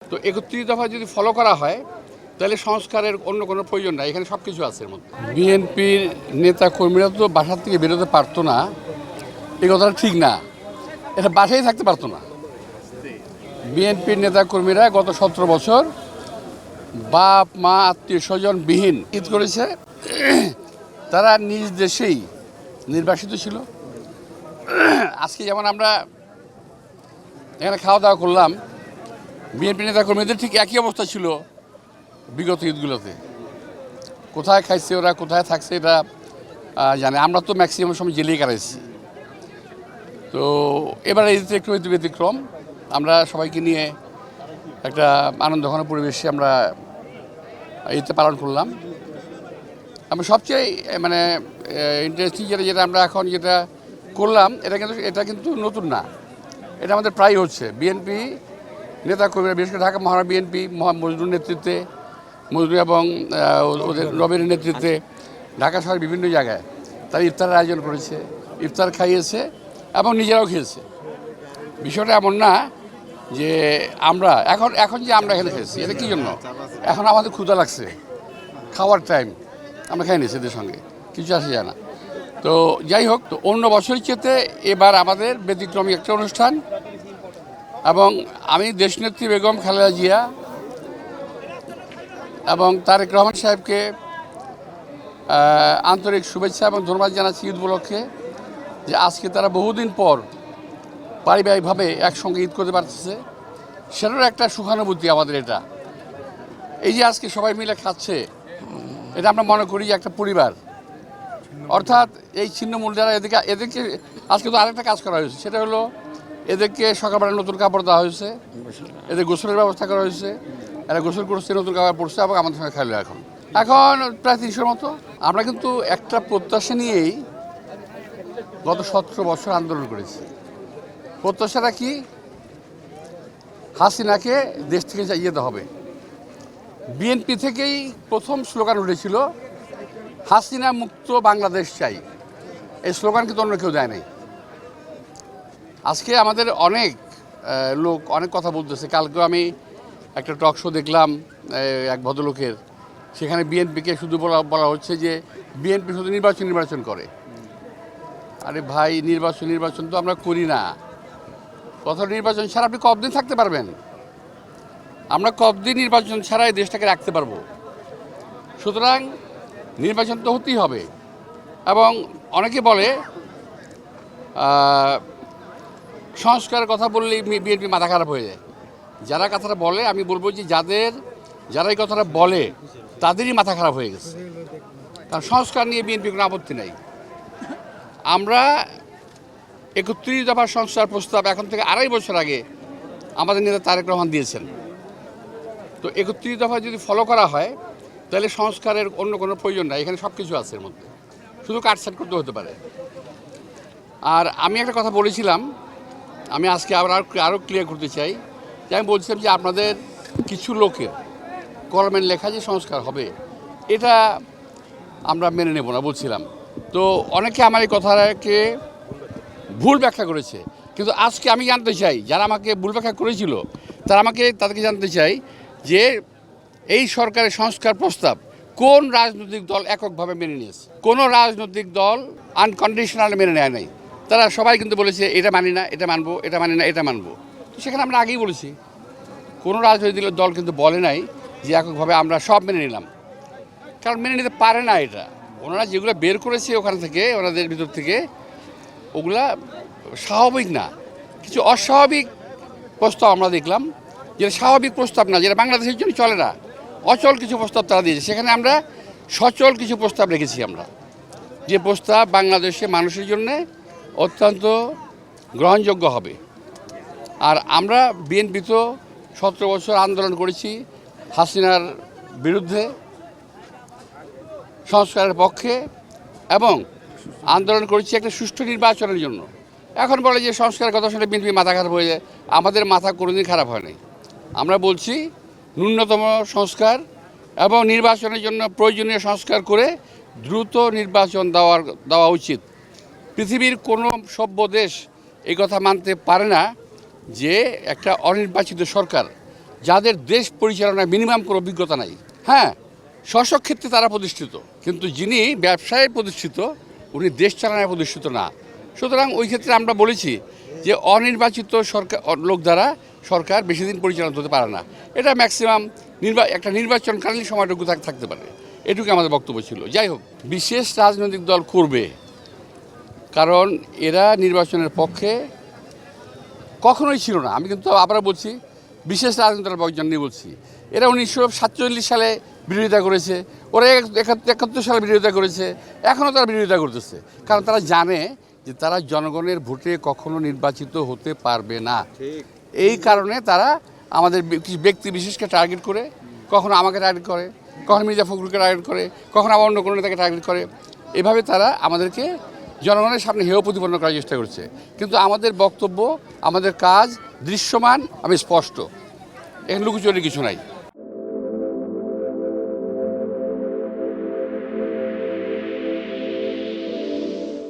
তো ৩১ দফা যদি ফলো করা হয় তাহলে সংস্কারের অন্য কোনো প্রয়োজন নাই, এখানে সব কিছু আছে এর মধ্যে। বিএনপির নেতা কর্মীরা তো বাসার থেকে বেরোতে পারতো না, এই কথাটা ঠিক না। এটা বাসায় থাকতে পারতো না। বিএনপির নেতা কর্মীরা গত ১৭ বছর বাপ মা আত্মীয় স্বজন বিহীন ঈদ করেছে। তারা নিজ দেশেই নির্বাসিত ছিল। আজকে যেমন আমরা এখানে খাওয়া দাওয়া করলাম, বিএনপি নেতা কর্মীদের ঠিক একই অবস্থা ছিল বিগত ঈদগুলোতে। কোথায় খাইছে ওরা, কোথায় থাকছে এটা জানে। আমরা তো ম্যাক্সিমাম সময় জেলেই কাটাইছি। তো এবারে ঈদটা একটু ব্যতিক্রম। আমরা সবাইকে নিয়ে একটা আনন্দঘন পরিবেশে আমরা ঈদটা পালন করলাম। আমি সবচেয়ে ইন্টারেস্টিং যেটা আমরা এখন যেটা করলাম, এটা কিন্তু নতুন না, এটা আমাদের প্রায় হচ্ছে। বিএনপি নেতা কর্মীরা, বিশেষ করে ঢাকা মহানগর বিএনপি মজনুর নেতৃত্বে, মজনু এবং ওদের রবির নেতৃত্বে ঢাকা শহরের বিভিন্ন জায়গায় তারা ইফতারের আয়োজন করেছে, ইফতার খাইয়েছে এবং নিজেরাও খেয়েছে। বিষয়টা এমন না যে আমরা এখন যে আমরা এখানে খেয়েছি, এটা কী জন্য? এখন আমাদের ক্ষুধা লাগছে, খাওয়ার টাইম, আমরা খাই নিয়েছি এদের সঙ্গে, কিছু আসে যায় না। তো যাই হোক, তো অন্য বছরের চেয়ে এবার আমাদের ব্যতিক্রমী একটা অনুষ্ঠান, এবং আমি দেশনেত্রী বেগম খালেদা জিয়া এবং তারেক রহমান সাহেবকে আন্তরিক শুভেচ্ছা এবং ধন্যবাদ জানাচ্ছি ঈদ উপলক্ষে, যে আজকে তারা বহুদিন পর পারিবারিকভাবে একসঙ্গে ঈদ করতে পারতেছে। সেটারও একটা সুখানুভূতি আমাদের এটা। এই যে আজকে সবাই মিলে খাচ্ছে, এটা আমরা মনে করি যে একটা পরিবার। অর্থাৎ এই ছিন্নমূল যারা এদেরকে আজকে তো আরেকটা কাজ করা হয়েছে, সেটা হলো এদেরকে সকালবেলা নতুন কাপড় দেওয়া হয়েছে, এদের গোসলের ব্যবস্থা করা হয়েছে, এরা গোসল করছে, নতুন কাপড় পরছে এবং আমাদের সঙ্গে খেলো। এখন প্রায় ৩০০ মতো। আমরা কিন্তু একটা প্রত্যাশা নিয়েই গত ১৭ বছর আন্দোলন করেছি। প্রত্যাশাটা কি? হাসিনাকে দেশ থেকে যেতে হবে। বিএনপি থেকেই প্রথম স্লোগান উঠেছিল, হাসিনা মুক্ত বাংলাদেশ চাই। এই স্লোগান কিন্তু অন্য কেউ দেয় নাই। আজকে আমাদের অনেক লোক অনেক কথা বলতেছে। কালকেও আমি একটা টক শো দেখলাম এক ভদ্রলোকের, সেখানে বিএনপিকে শুধু বলা হচ্ছে যে বিএনপি শুধু নির্বাচন করে। আরে ভাই, নির্বাচন তো আমরা করি না। কথা নির্বাচন ছাড়া আপনি কতদিন থাকতে পারবেন? আমরা কতদিন নির্বাচন ছাড়াই দেশটাকে রাখতে পারবো? সুতরাং নির্বাচন তো হতেই হবে। এবং অনেকে বলে সংস্কারের কথা বললেই বিএনপি মাথা খারাপ হয়ে যায়। যারা কথাটা বলে, আমি বলবো যে যারা এই কথাটা বলে তাদেরই মাথা খারাপ হয়ে গেছে। কারণ সংস্কার নিয়ে বিএনপির কোনো আপত্তি নাই। আমরা ৩১ দফার সংস্কার প্রস্তাব এখন থেকে ২.৫ বছর আগে আমাদের নেতা তারেক রহমান দিয়েছেন। তো ৩১ দফা যদি ফলো করা হয় তাহলে সংস্কারের অন্য কোনো প্রয়োজন নাই, এখানে সব কিছু আছে এর মধ্যে, শুধু কাটছাট করতে হতে পারে। আর আমি একটা কথা বলেছিলাম, আমি আজকে আরও ক্লিয়ার করতে চাই, যে আমি বলছিলাম যে আপনাদের কিছু লোকের কলমের লেখা যে সংস্কার হবে, এটা আমরা মেনে নেব না বলছিলাম। তো অনেকে আমার এই কথাকে ভুল ব্যাখ্যা করেছে। কিন্তু আজকে আমি জানতে চাই, যারা আমাকে ভুল ব্যাখ্যা করেছিল তাদেরকে জানতে চাই যে এই সরকারের সংস্কার প্রস্তাব কোন রাজনৈতিক দল এককভাবে মেনে নিয়েছে? কোনো রাজনৈতিক দল আনকন্ডিশনাল মেনে নেয় নাই। তারা সবাই কিন্তু বলেছে এটা মানি না, এটা মানবো, এটা মানি না, এটা মানবো। তো সেখানে আমরা আগেই বলেছি, কোনো রাজনৈতিক দল কিন্তু বলে নাই যে এককভাবে আমরা সব মেনে নিলাম। কারণ মেনে নিতে পারে না এটা। ওনারা যেগুলো বের করেছে ওখান থেকে, ওনাদের ভিতর থেকে, ওগুলা স্বাভাবিক না। কিছু অস্বাভাবিক প্রস্তাব আমরা দেখলাম, যেটা স্বাভাবিক প্রস্তাব না, যেটা বাংলাদেশের জন্য চলে না। অচল কিছু প্রস্তাব তারা দিয়েছে। সেখানে আমরা সচল কিছু প্রস্তাব রেখেছি আমরা, যে প্রস্তাব বাংলাদেশে মানুষের জন্যে অত্যন্ত গ্রহণযোগ্য হবে। আর আমরা বিএনপি তো ১৭ বছর আন্দোলন করেছি হাসিনার বিরুদ্ধে, সংস্কারের পক্ষে, এবং আন্দোলন করেছি একটা সুষ্ঠু নির্বাচনের জন্য। এখন বলে যে সংস্কারের কথা শুনে বিএনপি মাথা খারাপ হয়ে যায়। আমাদের মাথা কোনোদিন খারাপ হয় নাই। আমরা বলছি ন্যূনতম সংস্কার এবং নির্বাচনের জন্য প্রয়োজনীয় সংস্কার করে দ্রুত নির্বাচন দেওয়া উচিত। পৃথিবীর কোনো সভ্য দেশ এই কথা মানতে পারে না যে একটা অনির্বাচিত সরকার যাদের দেশ পরিচালনায় মিনিমাম কোনো অভিজ্ঞতা নাই। হ্যাঁ, স্ব ক্ষেত্রে তারা প্রতিষ্ঠিত, কিন্তু যিনি ব্যবসায় প্রতিষ্ঠিত উনি দেশ চালানায় প্রতিষ্ঠিত না। সুতরাং ওই ক্ষেত্রে আমরা বলেছি যে অনির্বাচিত সরকার লোক দ্বারা সরকার বেশি দিন পরিচালনা হতে পারে না। এটা ম্যাক্সিমাম একটা নির্বাচনকালীন সময়টুকু থাকতে পারে, এটুকু আমাদের বক্তব্য ছিল। যাই হোক, বিশেষ রাজনৈতিক দল করবে, কারণ এরা নির্বাচনের পক্ষে কখনোই ছিল না। আমি কিন্তু আবার বলছি, বিশেষ রাজনৈতিক দলের বকজন নিয়ে বলছি। এরা 1947 সালে বিরোধিতা করেছে, ওরা 71 সালে বিরোধিতা করেছে, এখনও তারা বিরোধিতা করতেছে। কারণ তারা জানে যে তারা জনগণের ভোটে কখনো নির্বাচিত হতে পারবে না। এই কারণে তারা আমাদের ব্যক্তি বিশেষকে টার্গেট করে, কখনো আমাকে টার্গেট করে, কখনো মির্জা ফখরুলকে টার্গেট করে, কখনো আবার অন্য কোনো নেতাকে টার্গেট করে। এভাবে তারা আমাদেরকে জনগণের সামনে হেয় প্রতিপন্ন করার চেষ্টা করছে। কিন্তু আমাদের বক্তব্য, আমাদের কাজ দৃশ্যমান, আমি স্পষ্ট, এখানে লুকোচুরি কিছু নাই।